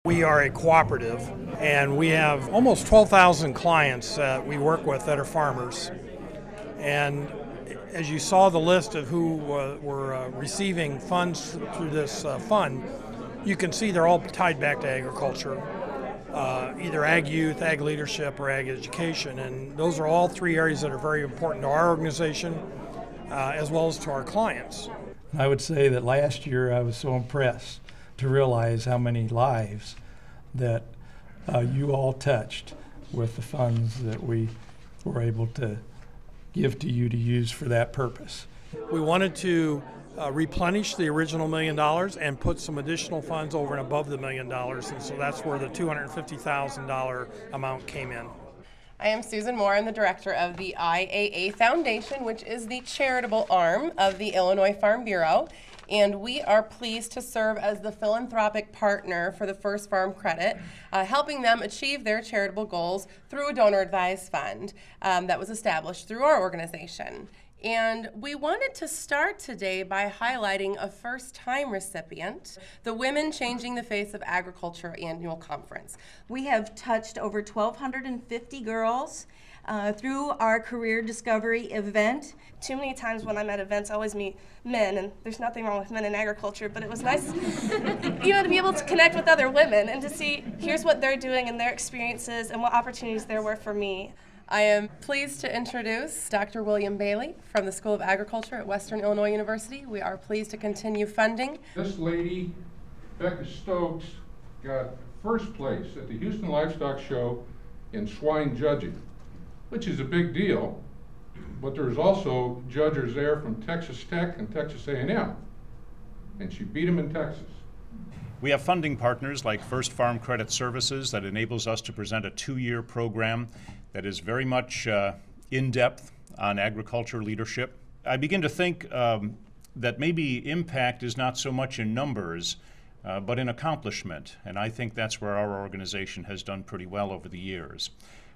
We are a cooperative, and we have almost 12,000 clients that we work with that are farmers. And as you saw the list of who were receiving funds through this fund, you can see they're all tied back to agriculture, either ag youth, ag leadership, or ag education. And those are all three areas that are very important to our organization as well as to our clients. I would say that last year I was so impressed to realize how many lives that you all touched with the funds that we were able to give to you to use for that purpose. We wanted to replenish the original $1 million and put some additional funds over and above the $1 million, and so that's where the $250,000 amount came in. I am Susan Moore. I'm the director of the IAA Foundation, which is the charitable arm of the Illinois Farm Bureau. And we are pleased to serve as the philanthropic partner for the First Farm Credit, helping them achieve their charitable goals through a donor-advised fund that was established through our organization. And we wanted to start today by highlighting a first-time recipient, the Women Changing the Face of Agriculture Annual Conference. We have touched over 1,250 girls through our career discovery event. Too many times when I'm at events, I always meet men, and there's nothing wrong with men in agriculture, but it was nice, to be able to connect with other women and to see here's what they're doing and their experiences and what opportunities there were for me. I am pleased to introduce Dr. William Bailey from the School of Agriculture at Western Illinois University. We are pleased to continue funding. This lady, Becca Stokes, got first place at the Houston Livestock Show in swine judging, which is a big deal, but there's also judges there from Texas Tech and Texas A&M, and she beat them in Texas. We have funding partners like First Farm Credit Services that enables us to present a 2-year program that is very much in-depth on agriculture leadership. I begin to think that maybe impact is not so much in numbers, but in accomplishment, and I think that's where our organization has done pretty well over the years.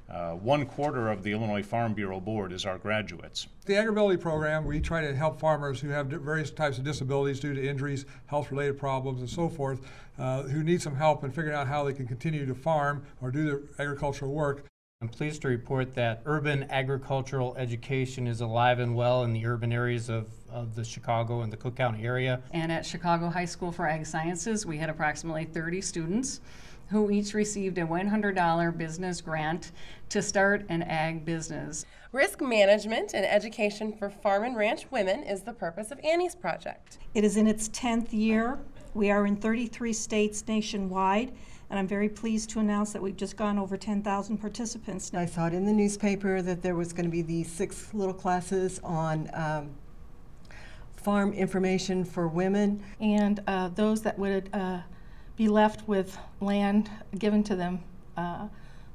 1/4 of the Illinois Farm Bureau Board is our graduates. The AgriBility program, we try to help farmers who have various types of disabilities due to injuries, health-related problems, and so forth, who need some help in figuring out how they can continue to farm or do their agricultural work. I'm pleased to report that urban agricultural education is alive and well in the urban areas of the Chicago and the Cook County area. And at Chicago High School for Ag Sciences, we had approximately 30 students who each received a $100 business grant to start an ag business. Risk management and education for farm and ranch women is the purpose of Annie's project. It is in its 10th year. We are in 33 states nationwide, and I'm very pleased to announce that we've just gone over 10,000 participants. I saw it in the newspaper that there was going to be these 6 little classes on farm information for women. And those that would be left with land given to them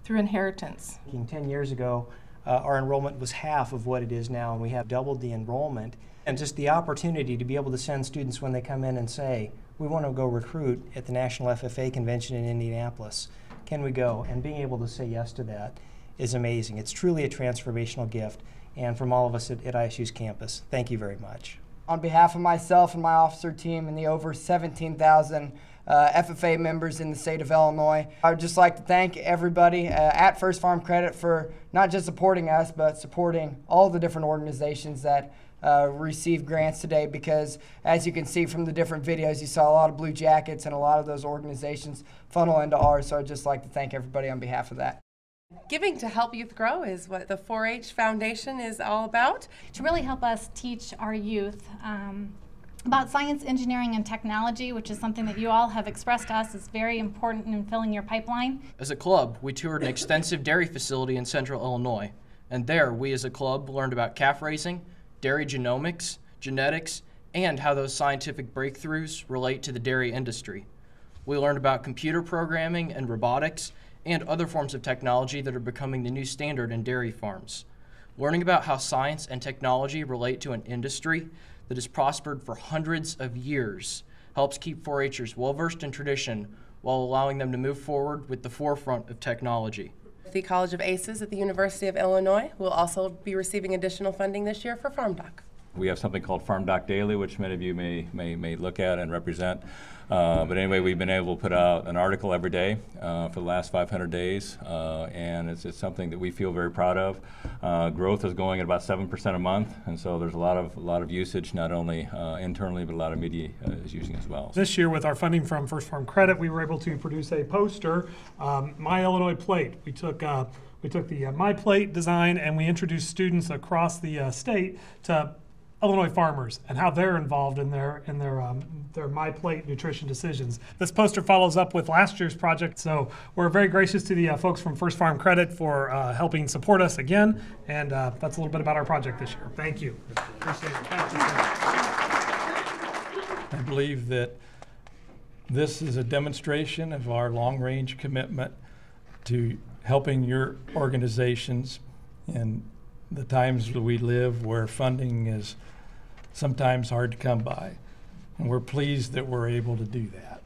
through inheritance. 10 years ago, our enrollment was half of what it is now, and we have doubled the enrollment. And just the opportunity to be able to send students when they come in and say, we want to go recruit at the National FFA Convention in Indianapolis. Can we go? And being able to say yes to that is amazing. It's truly a transformational gift. And from all of us at ISU's campus, thank you very much. On behalf of myself and my officer team and the over 17,000 FFA members in the state of Illinois, I would just like to thank everybody at First Farm Credit for not just supporting us, but supporting all the different organizations that receive grants today, because as you can see from the different videos, you saw a lot of blue jackets and a lot of those organizations funnel into ours, so I'd just like to thank everybody on behalf of that. Giving to help youth grow is what the 4-H Foundation is all about. To really help us teach our youth about science, engineering, and technology, which is something that you all have expressed to us is very important in filling your pipeline. As a club, we toured an extensive dairy facility in central Illinois, and there we as a club learned about calf raising, dairy genomics, genetics, and how those scientific breakthroughs relate to the dairy industry. We learned about computer programming and robotics and other forms of technology that are becoming the new standard in dairy farms. Learning about how science and technology relate to an industry that has prospered for hundreds of years helps keep 4-Hers well-versed in tradition while allowing them to move forward with the forefront of technology. The College of Aces at the University of Illinois will also be receiving additional funding this year for Farm Doc. We have something called Farm Doc Daily, which many of you may look at and represent. But anyway, we've been able to put out an article every day for the last 500 days, and it's something that we feel very proud of. Growth is going at about 7% a month, and so there's a lot of usage, not only internally, but a lot of media is using as well. This year, with our funding from First Farm Credit, we were able to produce a poster, My Illinois Plate. We took the My Plate design and we introduced students across the state to Illinois farmers and how they're involved in their My Plate nutrition decisions. This poster follows up with last year's project, so we're very gracious to the folks from First Farm Credit for helping support us again, and that's a little bit about our project this year. Thank you. Appreciate it. Thank you. I believe that this is a demonstration of our long-range commitment to helping your organizations in the times that we live where funding is sometimes hard to come by. And we're pleased that we're able to do that.